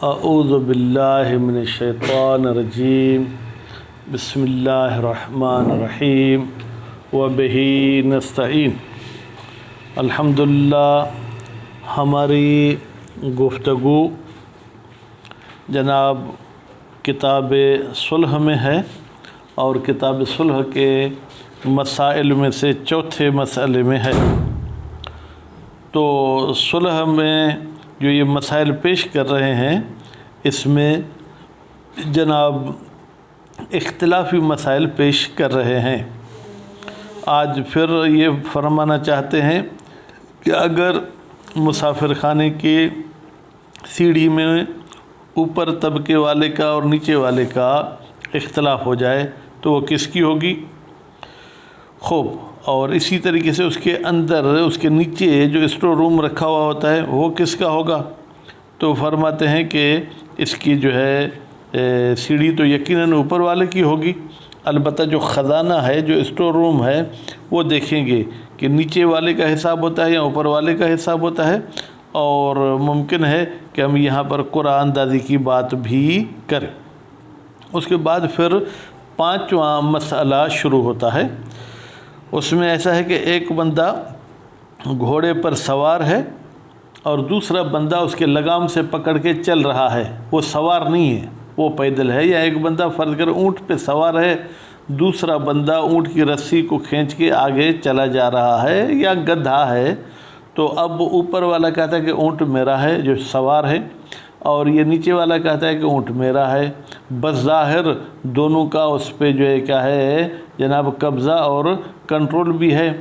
اعوذ باللہ من الشیطان الرجیم بسم اللہ الرحمن الرحیم وبہ نستعین۔ الحمدللہ، ہماری گفتگو جناب کتاب صلح میں ہے اور کتاب صلح کے مسائل میں سے چوتھے مسئلے میں ہے۔ تو صلح میں جو یہ مسائل پیش کر رہے ہیں اس میں جناب اختلافی مسائل پیش کر رہے ہیں۔ آج پھر یہ فرمانا چاہتے ہیں کہ اگر مسافر خانے کی سیڑھی میں اوپر طبقے والے کا اور نیچے والے کا اختلاف ہو جائے تو وہ کس کی ہوگی؟ خوب، اور اسی طریقے سے اس کے اندر اس کے نیچے جو اسٹور روم رکھا ہوا ہوتا ہے وہ کس کا ہوگا؟ تو فرماتے ہیں کہ اس کی جو ہے سیڑھی تو یقیناً اوپر والے کی ہوگی، البتہ جو خزانہ ہے، جو اسٹور روم ہے، وہ دیکھیں گے کہ نیچے والے کا حساب ہوتا ہے یا اوپر والے کا حساب ہوتا ہے، اور ممکن ہے کہ ہم یہاں پر قرآن اندازی کی بات بھی کریں۔ اس کے بعد پھر پانچواں مسئلہ شروع ہوتا ہے۔ اس میں ایسا ہے کہ ایک بندہ گھوڑے پر سوار ہے اور دوسرا بندہ اس کے لگام سے پکڑ کے چل رہا ہے، وہ سوار نہیں ہے، وہ پیدل ہے۔ یا ایک بندہ فرض کر اونٹ پہ سوار ہے، دوسرا بندہ اونٹ کی رسی کو کھینچ کے آگے چلا جا رہا ہے یا گدھا ہے، تو اب اوپر والا کہتا ہے کہ اونٹ میرا ہے جو سوار ہے، اور یہ نیچے والا کہتا ہے کہ اونٹ میرا ہے۔ بظاہر دونوں کا اس پہ جو ہے کیا ہے جناب قبضہ اور کنٹرول بھی ہے۔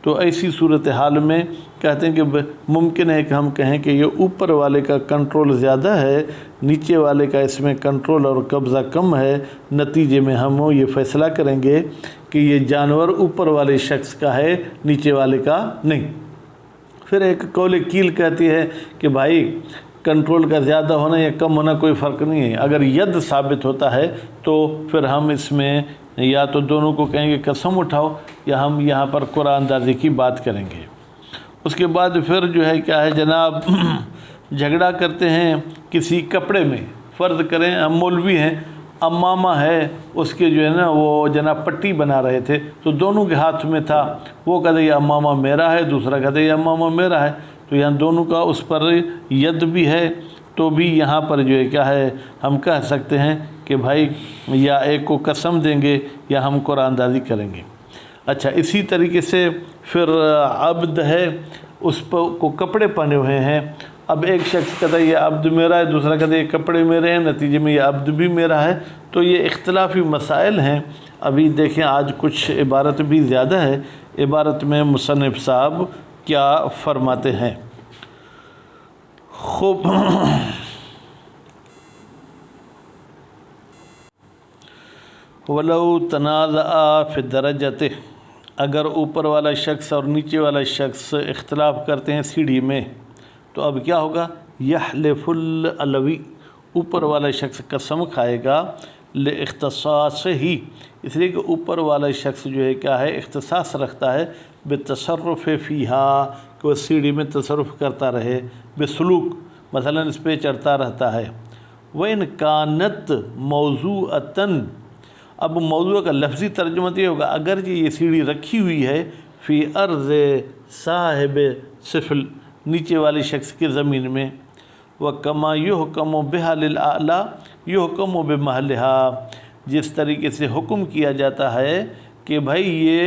تو ایسی صورتحال میں کہتے ہیں کہ ممکن ہے کہ ہم کہیں کہ یہ اوپر والے کا کنٹرول زیادہ ہے، نیچے والے کا اس میں کنٹرول اور قبضہ کم ہے۔ نتیجے میں ہم یہ فیصلہ کریں گے کہ یہ جانور اوپر والے شخص کا ہے، نیچے والے کا نہیں۔ پھر ایک قول کیل کہتی ہے کہ بھائی کنٹرول کا زیادہ ہونا یا کم ہونا کوئی فرق نہیں ہے، اگر ید ثابت ہوتا ہے تو پھر ہم اس میں یا تو دونوں کو کہیں گے قسم اٹھاؤ، یا ہم یہاں پر قرآن اندازی کی بات کریں گے۔ اس کے بعد پھر جو ہے کیا ہے جناب جھگڑا کرتے ہیں کسی کپڑے میں۔ فرض کریں ہم مولوی ہیں، امامہ ہے، اس کے جو ہے نا وہ جناب پٹی بنا رہے تھے، تو دونوں کے ہاتھ میں تھا، وہ کہتے یہ امامہ میرا ہے، دوسرا کہتے یہ امامہ میرا ہے، تو یہاں دونوں کا اس پر ید بھی ہے، تو بھی یہاں پر جو ہے کیا ہے ہم کہہ سکتے ہیں کہ بھائی یا ایک کو قسم دیں گے یا ہم قرآن اندازی کریں گے۔ اچھا، اسی طریقے سے پھر عبد ہے، اس پر کو کپڑے پہنے ہوئے ہیں، اب ایک شخص کہتا ہے یہ عبد میرا ہے، دوسرا کہتا ہے یہ کپڑے میرے ہیں، نتیجے میں یہ عبد بھی میرا ہے۔ تو یہ اختلافی مسائل ہیں۔ ابھی دیکھیں آج کچھ عبارت بھی زیادہ ہے، عبارت میں مصنف صاحب کیا فرماتے ہیں۔ خوب، وَلَوْ تَنَازَعَا فِي الدَّرَجَةِ، اگر اوپر والا شخص اور نیچے والا شخص اختلاف کرتے ہیں سیڑھی میں، تو اب کیا ہوگا؟ یحلف العلوی، اوپر والا شخص قسم کھائے گا، لاختصاصہ، اس لیے کہ اوپر والا شخص جو ہے کیا ہے اختصاص رکھتا ہے، بالتصرف فیہا، کہ وہ سیڑھی میں تصرف کرتا رہے، بسلوک، مثلا اس پہ چڑھتا رہتا ہے۔ وَإِنْ كَانَتْ مَوْضُوعَةً، اب موضوع کا لفظی ترجمہ یہ ہوگا اگرچہ یہ سیڑھی رکھی ہوئی ہے فی ارض صاحب سفل، نیچے والے شخص کی زمین میں، وَكَمَا يُحْكَمُ بِهَا لِلْأَعْلَى يُحْكَمُ بِمَحْلِهَا، جس طریقے سے حکم کیا جاتا ہے کہ بھائی یہ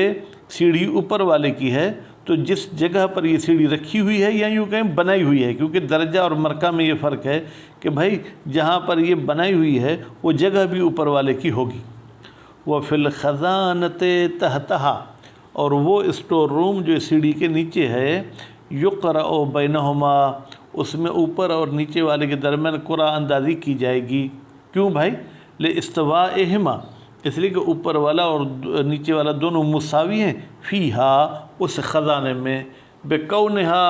سیڑھی اوپر والے کی ہے، تو جس جگہ پر یہ سیڑھی رکھی ہوئی ہے یا یوں کہیں بنائی ہوئی ہے، کیونکہ درجہ اور مرکہ میں یہ فرق ہے کہ بھائی جہاں پر یہ بنائی ہوئی ہے وہ جگہ بھی اوپر والے کی ہوگی۔ وَفِي الْخَزَانَةِ تَحْتَهَا، اور وہ اسٹور روم جو سیڑھی کے نیچے ہے، يُقْرَأُ بَيْنَهُمَا، اس میں اوپر اور نیچے والے کے درمیان قرآن اندازی کی جائے گی۔ کیوں بھائی؟ لِاسْتِوَائِهِمَا، اس لیے کہ اوپر والا اور نیچے والا دونوں مساوی ہیں، فیہا، اس خزانے میں، بِكَوْنِهَا،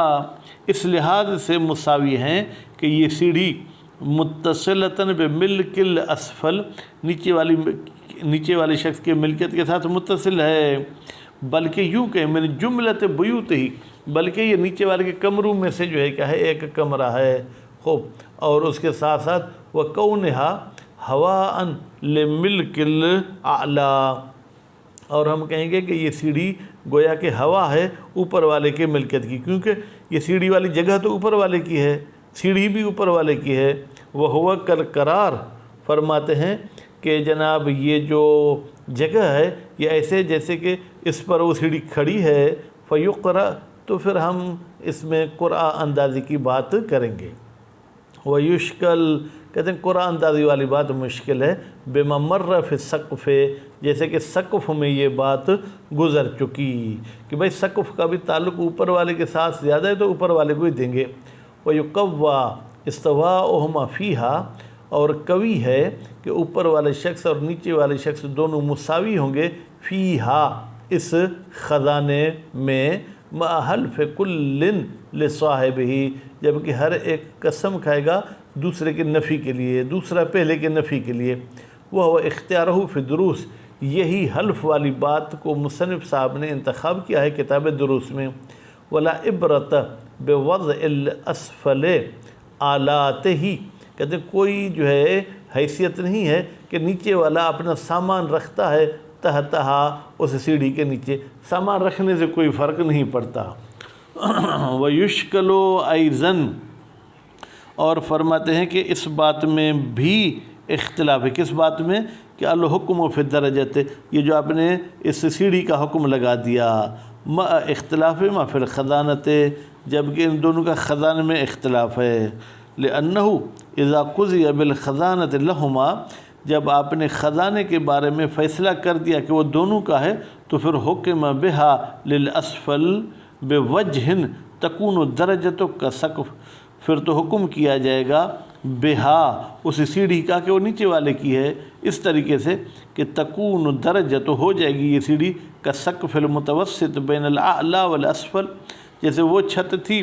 اس لحاظ سے مساوی ہیں کہ یہ سیڑھی متصلتاً بملک الاسفل، نیچے والے شخص کے ملکیت کے ساتھ متصل ہے، بلکہ یوں کہ من جملت بیوت ہی، بلکہ یہ نیچے والے کے کمروں میں سے جو ہے کیا ہے ایک کمرہ ہے۔ خوب، اور اس کے ساتھ ساتھ وَكَوْنِهَا هَوَاءً لِمِلْكِ الْأَعْلَى، اور ہم کہیں گے کہ یہ سیڑھی گویا کہ ہوا ہے اوپر والے کے ملکیت کی، کیونکہ یہ سیڑھی والی جگہ تو اوپر والے کی ہے، سیڑھی بھی اوپر والے کی ہے۔ وَهُوَ كَالْقَرَارِ، فرماتے ہیں کہ جناب یہ جو جگہ ہے یہ ایسے جیسے کہ اس پر وہ سیڑھی کھڑی ہے، فَيُقْرَأ، تو پھر ہم اس میں قرآ اندازی کی بات کریں گے۔ وَيُشْكَل، کہتے ہیں قرآن اندازی والی بات مشکل ہے، بِمَا مَرَّ فِي السَّقْفِ، جیسے کہ سقف میں یہ بات گزر چکی کہ بھئی سقف کا بھی تعلق اوپر والے کے ساتھ زیادہ ہے تو اوپر والے کو ہی دیں گے۔ وَيُقَوَّى اسْتِوَاؤُهُمَا فِيهَا، اور قوی ہے کہ اوپر والے شخص اور نیچے والے شخص دونوں مساوی ہوں گے، فِيهَا، اس خزانے میں، مَعَ حَلْفِ كُلٍّ لِصَاحِبِهِ، جبکہ ہر ایک قسم کھائے گا دوسرے کے نفی کے لیے، دوسرا پہلے کے نفی کے لیے۔ وَهُوَ اِخْتِيَارُهُ فِي الدُّرُوسِ، یہی حلف والی بات کو مصنف صاحب نے انتخاب کیا ہے کتاب دروس میں۔ وَلَا عِبْرَةَ بِوَضْعِ الْأَسْفَلِ آلَاتِهِ، کہتے ہیں کوئی جو ہے حیثیت نہیں ہے کہ نیچے والا اپنا سامان رکھتا ہے تحتہا، اس سیڑھی کے نیچے، سامان رکھنے سے کوئی فرق نہیں پڑتا۔ وَيُشْكَلُ أَيْضًا، اور فرماتے ہیں کہ اس بات میں بھی اختلاف ہے، کس بات میں؟ کہ الحکم فی الدرجۃ، یہ جو آپ نے اس سیڑھی کا حکم لگا دیا، مع اختلاف ما فی الخزانۃ، جبکہ ان دونوں کا خزانے میں اختلاف ہے۔ لأنه اذا قضی بالخزانۃ لہما، جب آپ نے خزانے کے بارے میں فیصلہ کر دیا کہ وہ دونوں کا ہے، تو پھر حکم بہا للاسفل بوجہ تکون الدرجۃ کسقف، پھر تو حکم کیا جائے گا بہا، اس سیڑھی کا کہ وہ نیچے والے کی ہے، اس طریقے سے کہ تکون درجہ، تو ہو جائے گی یہ سیڑھی کسقف المتوسط بین الاعلی والاسفل، جیسے وہ چھت تھی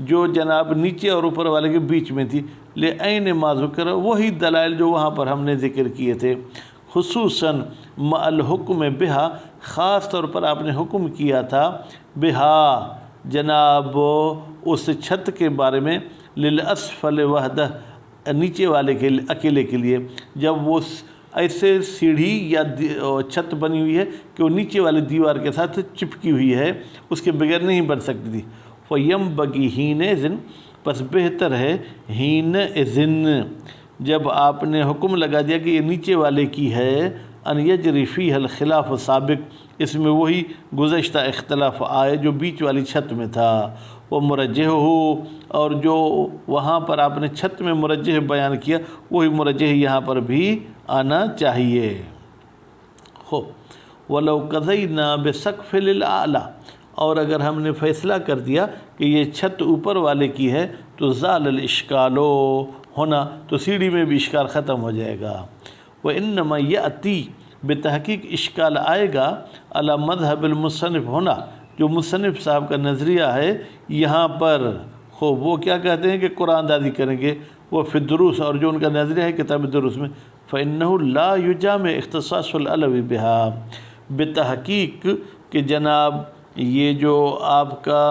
جو جناب نیچے اور اوپر والے کے بیچ میں تھی۔ لعین ما ذکر، وہی دلائل جو وہاں پر ہم نے ذکر کیے تھے، خصوصاً مع الحکم بہا، خاص طور پر آپ نے حکم کیا تھا بہا، جناب اس چھت کے بارے میں، للاسفل وحدہ، نیچے والے کے اکیلے کے لیے، جب وہ ایسے سیڑھی یا چھت بنی ہوئی ہے کہ وہ نیچے والے دیوار کے ساتھ چپکی ہوئی ہے، اس کے بغیر نہیں بن سکتی تھی۔ فَيَنبَغِي حِينَئِذٍ، پس بہتر ہے حِينَئِذٍ، جب آپ نے حکم لگا دیا کہ یہ نیچے والے کی ہے، ان یجری فیہ الخلاف سابق، اس میں وہی گزشتہ اختلاف آئے جو بیچ والی چھت میں تھا۔ وہ مرجح ہو، اور جو وہاں پر آپ نے چھت میں مرجح بیان کیا وہی مرجح یہاں پر بھی آنا چاہیے۔ وَلَوْ قَضَيْنَا بِسَقْفِ الْأَعْلَى، اور اگر ہم نے فیصلہ کر دیا کہ یہ چھت اوپر والے کی ہے، تو زال الاشکال ہونا، تو سیڑھی میں بھی اشکال ختم ہو جائے گا۔ وَإِنَّمَا يَأْتِي، بتحقیق اشکال آئے گا، علی مذہب المصنف ہونا، جو مصنف صاحب کا نظریہ ہے یہاں پر، خوب وہ کیا کہتے ہیں کہ قرآن دادی کریں گے، وہ فی الدروس، اور جو ان کا نظریہ ہے کتاب دروس میں، فَإِنَّهُ لَا يُجَامِعُ اخْتِصَاصُ الْعَلَوِ بِهَا، بتحقیق کہ جناب یہ جو آپ کا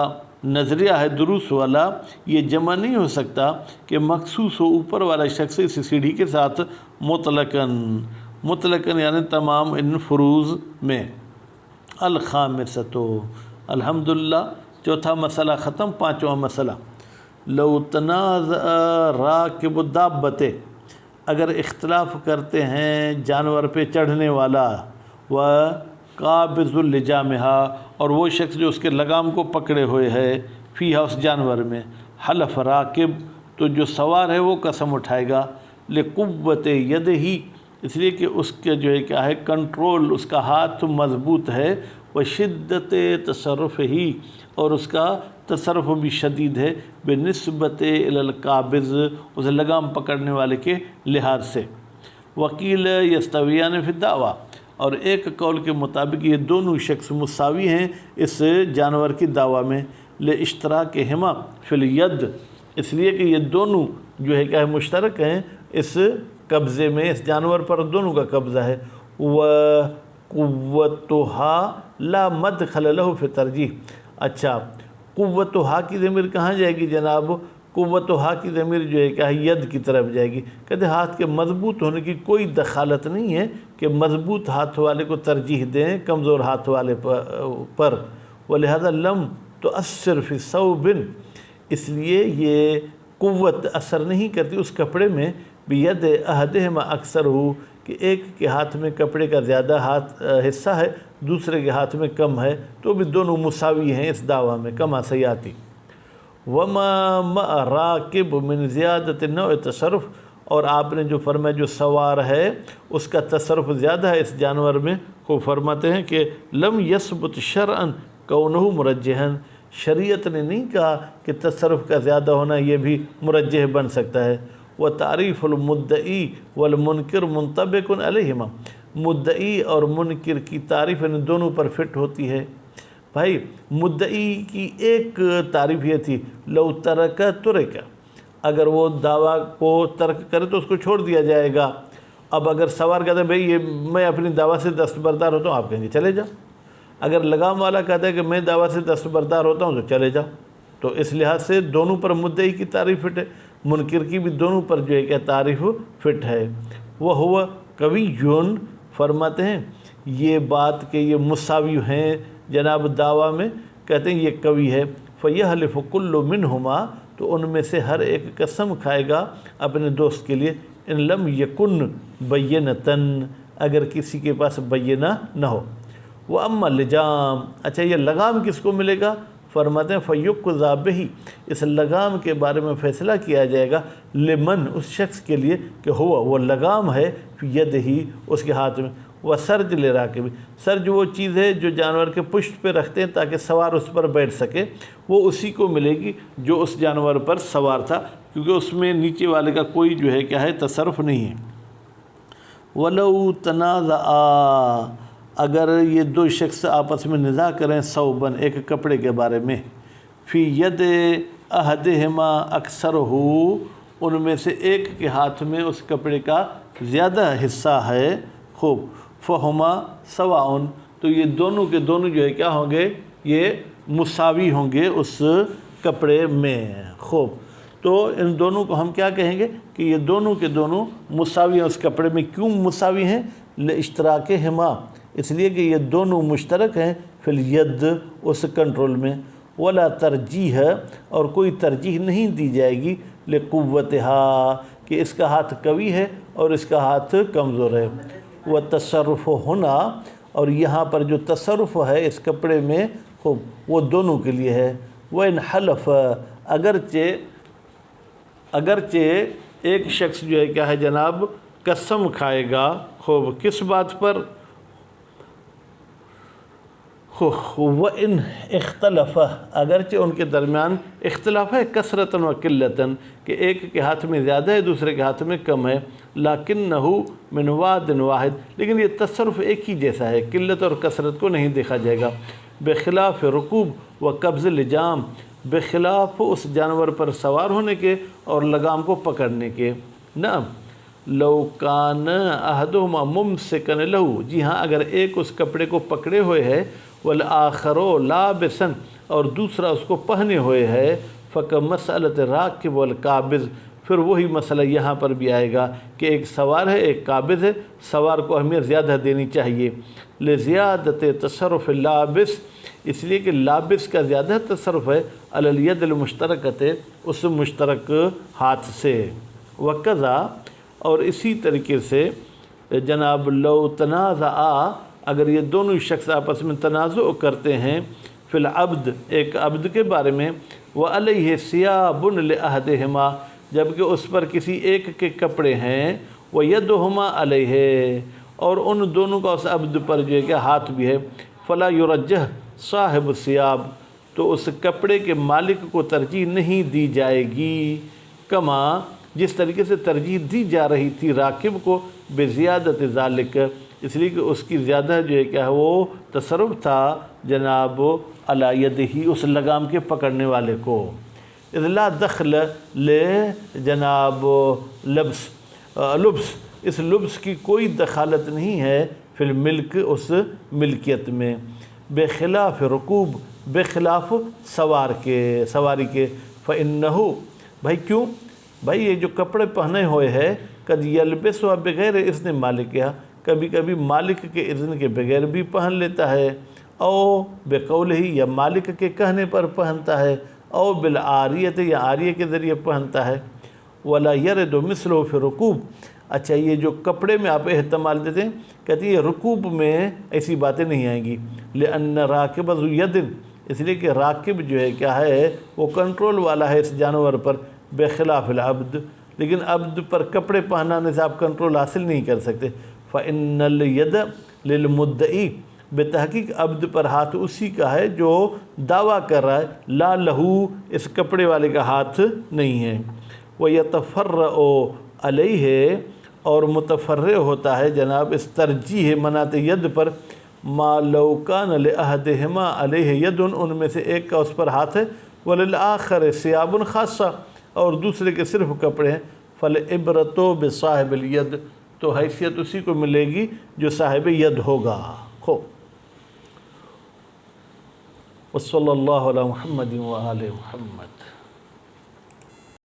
نظریہ ہے دروس والا، یہ جمع نہیں ہو سکتا کہ مخصوص ہو اوپر والا شخص اس سیڑھی کے ساتھ مطلقاً یعنی تمام ان فروض میں۔ الخامسۃ، الحمدللہ چوتھا مسئلہ ختم۔ پانچواں مسئلہ، لو تنازع راکب الدابۃ، اگر اختلاف کرتے ہیں جانور پہ چڑھنے والا، و قابض لجامہا، اور وہ شخص جو اس کے لگام کو پکڑے ہوئے ہے، فیہا، اس جانور میں، حلف راکب، تو جو سوار ہے وہ قسم اٹھائے گا، لقوت یدہ، اس لیے کہ اس کے جو ہے کیا ہے کنٹرول، اس کا ہاتھ مضبوط ہے، وشدت تصرف ہی، اور اس کا تصرف بھی شدید ہے، بنسبت الی القابض، اسے لگام پکڑنے والے کے لحاظ سے۔ وکیل یستویان فی الدعویٰ، اور ایک قول کے مطابق یہ دونوں شخص مساوی ہیں اس جانور کی دعویٰ میں، لاشتراکہما فی الید، اس لیے کہ یہ دونوں جو ہے کیا ہے مشترک ہیں اس قبضے میں، اس جانور پر دونوں کا قبضہ ہے۔ وقوتها لا مدخل له فی ترجیح، اچھا قوتها کی ضمیر کہاں جائے گی جناب؟ قوت و ہا کی ضمیر جو ہے کیا ہے ید کی طرف جائے گی. کہتے ہاتھ کے مضبوط ہونے کی کوئی دخالت نہیں ہے کہ مضبوط ہاتھ والے کو ترجیح دیں کمزور ہاتھ والے پر. ولہذا لم تؤثر فی ثوب، اس لیے یہ قوت اثر نہیں کرتی اس کپڑے میں بید احدہما اکثر ہو، کہ ایک کے ہاتھ میں کپڑے کا زیادہ حصہ ہے دوسرے کے ہاتھ میں کم ہے، تو بھی دونوں مساوی ہیں اس دعویٰ میں. کما سیاتی وما مع راکب من زیادت نوع تصرف، اور آپ نے جو فرمایا جو سوار ہے اس کا تصرف زیادہ ہے اس جانور میں. خوب فرماتے ہیں کہ لم یثبت شرعا کونہ مرجحا، شریعت نے نہیں کہا کہ تصرف کا زیادہ ہونا یہ بھی مرجح بن سکتا ہے. وتعریف المدعی والمنکر منطبق علیہما، مدعی اور منکر کی تعریف ان دونوں پر فٹ ہوتی ہے. بھائی مدعی کی ایک تعریف یہ تھی لو ترک ترک، اگر وہ دعویٰ کو ترک کرے تو اس کو چھوڑ دیا جائے گا. اب اگر سوار کہتا ہے بھئی یہ میں اپنی دعویٰ سے دستبردار ہوتا ہوں، آپ کہیں گے چلے جاؤ. اگر لگام والا کہتا ہے کہ میں دعویٰ سے دستبردار ہوتا ہوں تو چلے جاؤ. تو اس لحاظ سے دونوں پر مدعی کی تعریف فٹ ہے، منکر کی بھی دونوں پر جو ہے کہ تعریف فٹ ہے. وہ ہوا قویٌ، فرماتے ہیں یہ بات کہ یہ مساوی ہیں جناب دعویٰ میں، کہتے ہیں یہ قوی ہے. فیحلف کل منہما، تو ان میں سے ہر ایک قسم کھائے گا اپنے دوست کے لیے، ان لم یکن بینتن، اگر کسی کے پاس بینہ نہ ہو. وَأَمَّا اللِّجَامُ، اچھا یہ لگام کس کو ملے گا؟ فرماتے ہیں فَيُقْضَى بِهِ، اس لگام کے بارے میں فیصلہ کیا جائے گا لمن، اس شخص کے لیے کہ وہ لگام ہے فی یدہ، اس کے ہاتھ میں. وَسَرْجُ لِرَاكِبِ، سرج وہ چیز ہے جو جانور کے پشت پہ رکھتے ہیں تاکہ سوار اس پر بیٹھ سکے، وہ اسی کو ملے گی جو اس جانور پر سوار تھا، کیونکہ اس میں نیچے والے کا کوئی جو ہے کیا ہے تصرف نہیں ہے. وَلَوْ تَنَازَعَا، اگر یہ دو شخص آپس میں نزاع کریں ثوباً، ایک کپڑے کے بارے میں، فی ید احدہما اکثر ہو، ان میں سے ایک کے ہاتھ میں اس کپڑے کا زیادہ حصہ ہے. خوب فہما سواء، تو یہ دونوں کے دونوں جو ہے کیا ہوں گے، یہ مساوی ہوں گے اس کپڑے میں. خوب تو ان دونوں کو ہم کیا کہیں گے کہ یہ دونوں کے دونوں مساوی ہیں اس کپڑے میں. کیوں مساوی ہیں؟ لاشتراکہما، اس لیے کہ یہ دونوں مشترک ہیں فی الید، اس کنٹرول میں. ولا ترجیح، اور کوئی ترجیح نہیں دی جائے گی لقوتہا، کہ اس کا ہاتھ قوی ہے اور اس کا ہاتھ کمزور ہے. وتصرف ہونا، اور یہاں پر جو تصرف ہے اس کپڑے میں خوب وہ دونوں کے لیے ہے. وَإِنْ حَلَفَ، اگرچہ ایک شخص جو ہے کیا ہے جناب قسم کھائے گا، خوب کس بات پر؟ وَإِنْ اختلف، اگرچہ ان کے درمیان اختلاف ہے کثرتاً و قلتاً، کہ ایک کے ہاتھ میں زیادہ ہے دوسرے کے ہاتھ میں کم ہے. لَكِنَّهُ مِنْ وَادٍ وَاحِدٍ، لیکن یہ تصرف ایک ہی جیسا ہے، قلت اور کثرت کو نہیں دیکھا جائے گا. بخلاف رکوب و قبض لجام، بخلاف اس جانور پر سوار ہونے کے اور لگام کو پکڑنے کے. نعم لو کان احدہما ممسکن لہو، جی ہاں اگر ایک اس کپڑے کو پکڑے ہوئے ہے، والآخر لابسن، اور دوسرا اس کو پہنے ہوئے ہے، فکمسألۃ الراکب والقابض، پھر وہی مسئلہ یہاں پر بھی آئے گا کہ ایک سوار ہے ایک قابض ہے، سوار کو اہمیت زیادہ دینی چاہیے. لزیادت تصرف اللابس، اس لیے کہ لابس کا زیادہ تصرف ہے علی الید المشترکۃ، اس مشترک ہاتھ سے. وقضا، اور اسی طریقے سے جناب لو تنازعا، اگر یہ دونوں شخص آپس میں تنازع کرتے ہیں فی العبد، ایک عبد کے بارے میں، وعلیہ ثیاب لأحدہما، جبکہ اس پر کسی ایک کے کپڑے ہیں، ویدہما علیہ، اور ان دونوں کا اس عبد پر جو ہے کہ ہاتھ بھی ہے، فلا یرجح صاحب الثیاب، تو اس کپڑے کے مالک کو ترجیح نہیں دی جائے گی، کما، جس طریقے سے ترجیح دی جا رہی تھی راکب کو بزیادت ذالک، اس لیے کہ اس کی زیادہ جو ہے کیا ہے وہ تصرف تھا جناب علی یدہ، اس لگام کے پکڑنے والے کو. اذ لا دخل لے جناب لبس، اس لبس کی کوئی دخالت نہیں ہے فی الملک، اس ملکیت میں. بخلاف رکوب، بخلاف سواری کے. فإنہ، بھائی کیوں؟ بھائی یہ جو کپڑے پہنے ہوئے ہے قد یلبس و بغیر اذن مالک، کبھی کبھی مالک کے اذن کے بغیر بھی پہن لیتا ہے، او بقولہ یا مالک کے کہنے پر پہنتا ہے، او بالعاریت یا عاریہ کے ذریعے پہنتا ہے۔ ولا یرد مثلہ فی رکوب، اچھا یہ جو کپڑے میں آپ احتمال دیتے ہیں، کہتے ہیں یہ رکوب میں ایسی باتیں نہیں آئیں گی، لأن راکب ذو ید، اس لیے کہ راکب جو ہے کیا ہے وہ کنٹرول والا ہے اس جانور پر، بخلاف العبد، لیکن عبد پر کپڑے پہنانے سے آپ کنٹرول حاصل نہیں کر سکتے۔ فإن الید للمدعی، بتحقیق عبد پر ہاتھ اسی کا ہے جو دعویٰ کر رہا ہے، لا لہو، اس کپڑے والے کا ہاتھ نہیں ہے۔ وَيَتَفَرَّعُ عَلَيْهِ، اور متفرع ہوتا ہے جناب اس ترجیح منات ید پر، ما لو کان لأحدہما علیہ ید، ان میں سے ایک کا اس پر ہاتھ ہے، وللآخر ثیاب خاصہ، اور دوسرے کے صرف کپڑے ہیں، فالعبرۃ بصاحب الید، تو حیثیت اسی کو ملے گی جو صاحب ید ہوگا۔ وصلی اللہ علی محمد وآل محمد۔